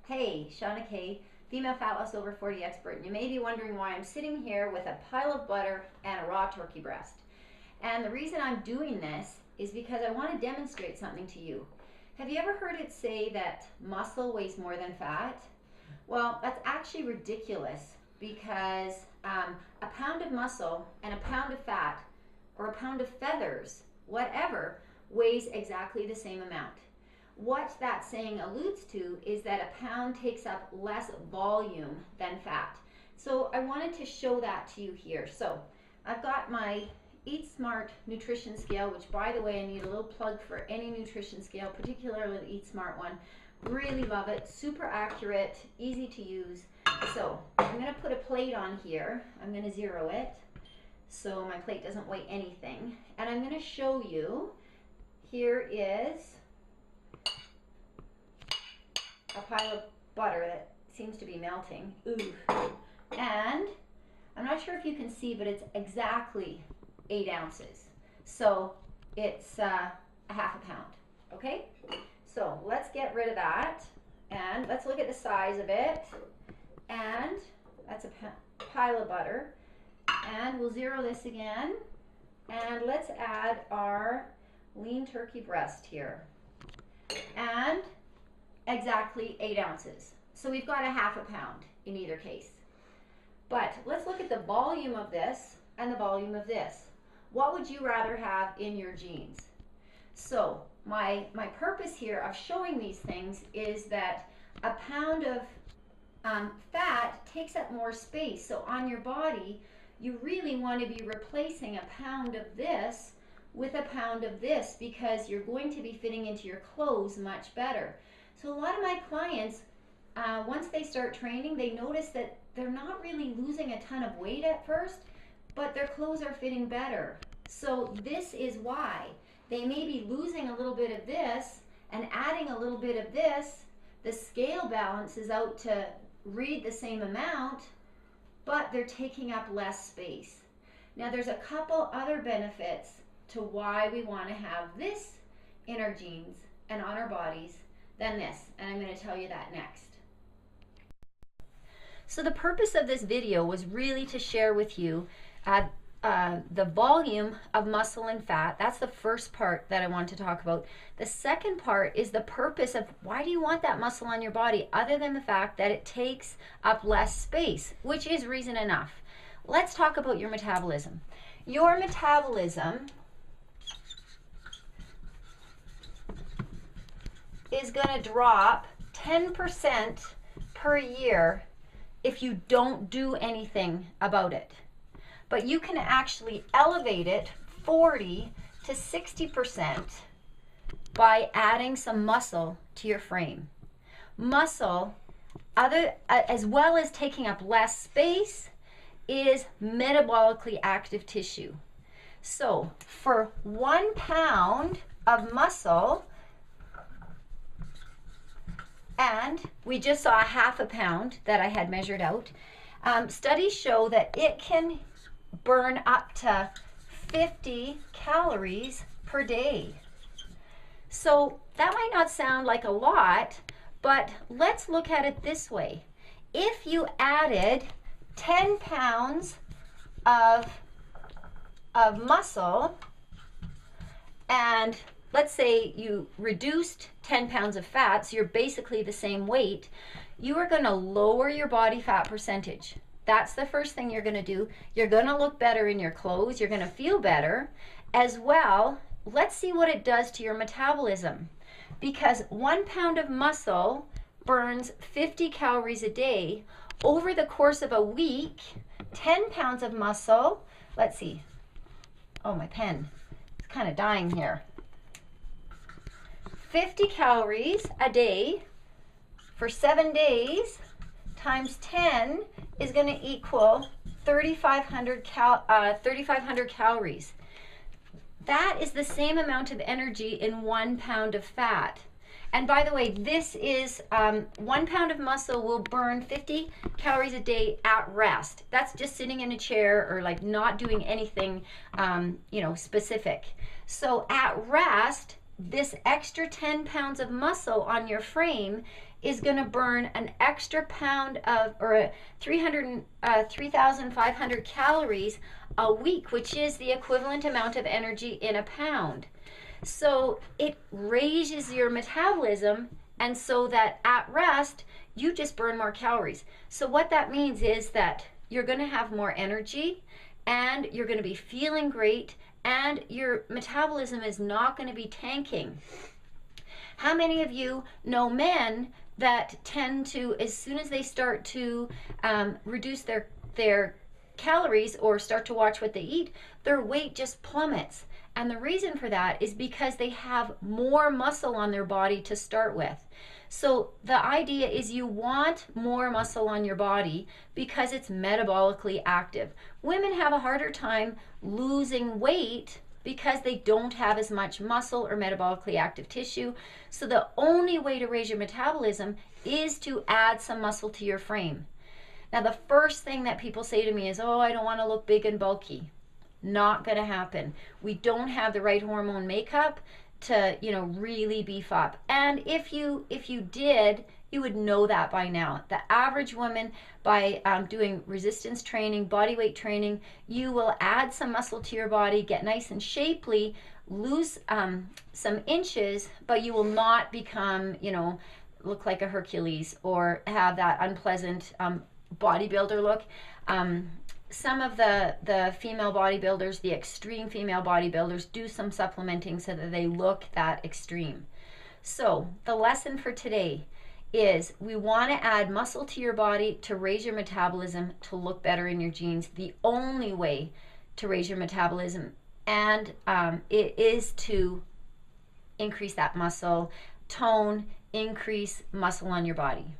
Hey, Shauna K, female fat loss over 40 expert. And you may be wondering why I'm sitting here with a pile of butter and a raw turkey breast. And the reason I'm doing this is because I want to demonstrate something to you. Have you ever heard it say that muscle weighs more than fat? Well, that's actually ridiculous because a pound of muscle and a pound of fat or a pound of feathers, whatever, weighs exactly the same amount. What that saying alludes to is that a pound takes up less volume than fat. So I wanted to show that to you here. So I've got my Eat Smart nutrition scale, which by the way, I need a little plug for any nutrition scale, particularly the Eat Smart one. Really love it, super accurate, easy to use. So I'm gonna put a plate on here. I'm gonna zero it so my plate doesn't weigh anything. And I'm gonna show you, here is a pile of butter that seems to be melting. Ooh. And I'm not sure if you can see, but it's exactly 8 ounces. So it's a half a pound, okay? So let's get rid of that and let's look at the size of it. And that's a pile of butter. And we'll zero this again. And let's add our lean turkey breast here. And exactly 8 ounces. So we've got a half a pound in either case. But let's look at the volume of this and the volume of this. What would you rather have in your jeans? So my purpose here of showing these things is that a pound of fat takes up more space. So on your body, you really want to be replacing a pound of this with a pound of this because you're going to be fitting into your clothes much better. So a lot of my clients, once they start training, they notice that they're not really losing a ton of weight at first, but their clothes are fitting better. So this is why. They may be losing a little bit of this and adding a little bit of this. The scale balances out to read the same amount, but they're taking up less space. Now there's a couple other benefits to why we want to have this in our jeans and on our bodies than this, and I'm going to tell you that next. So the purpose of this video was really to share with you the volume of muscle and fat. That's the first part that I want to talk about. The second part is the purpose of why do you want that muscle on your body other than the fact that it takes up less space, which is reason enough. Let's talk about your metabolism. Your metabolism is going to drop 10% per year if you don't do anything about it. But you can actually elevate it 40 to 60% by adding some muscle to your frame. Muscle, as well as taking up less space, is metabolically active tissue. So for 1 pound of muscle, and we just saw a half a pound that I had measured out, studies show that it can burn up to 50 calories per day. So that might not sound like a lot, but let's look at it this way. If you added 10 pounds of muscle, and let's say you reduced 10 pounds of fat, so you're basically the same weight, you are going to lower your body fat percentage. That's the first thing you're going to do. You're going to look better in your clothes. You're going to feel better. As well, let's see what it does to your metabolism. Because 1 pound of muscle burns 50 calories a day. Over the course of a week, 10 pounds of muscle, let's see. Oh, my pen is kind of dying here. 50 calories a day for 7 days times 10 is going to equal 3,500 calories. That is the same amount of energy in 1 pound of fat. And by the way, this is 1 pound of muscle will burn 50 calories a day at rest. That's just sitting in a chair or like not doing anything, specific. So at rest, this extra 10 pounds of muscle on your frame is going to burn an extra pound of, or 3,500 calories a week, which is the equivalent amount of energy in a pound. So it raises your metabolism, and so that at rest, you just burn more calories. So what that means is that you're going to have more energy, and you're going to be feeling great, and your metabolism is not going to be tanking. How many of you know men that tend to, as soon as they start to reduce their calories or start to watch what they eat, their weight just plummets? And the reason for that is because they have more muscle on their body to start with. So the idea is you want more muscle on your body because it's metabolically active. Women have a harder time losing weight because they don't have as much muscle or metabolically active tissue. So the only way to raise your metabolism is to add some muscle to your frame. Now, the first thing that people say to me is, oh, I don't want to look big and bulky. Not going to happen. We don't have the right hormone makeup to, really beef up. And if you did, you would know that by now. The average woman, by doing resistance training, body weight training, you will add some muscle to your body, get nice and shapely, lose some inches, but you will not become, look like a Hercules or have that unpleasant bodybuilder look. Some of the female bodybuilders, the extreme female bodybuilders, do some supplementing so that they look that extreme. So the lesson for today is we want to add muscle to your body to raise your metabolism, to look better in your jeans. The only way to raise your metabolism, and it is to increase that muscle tone, increase muscle on your body.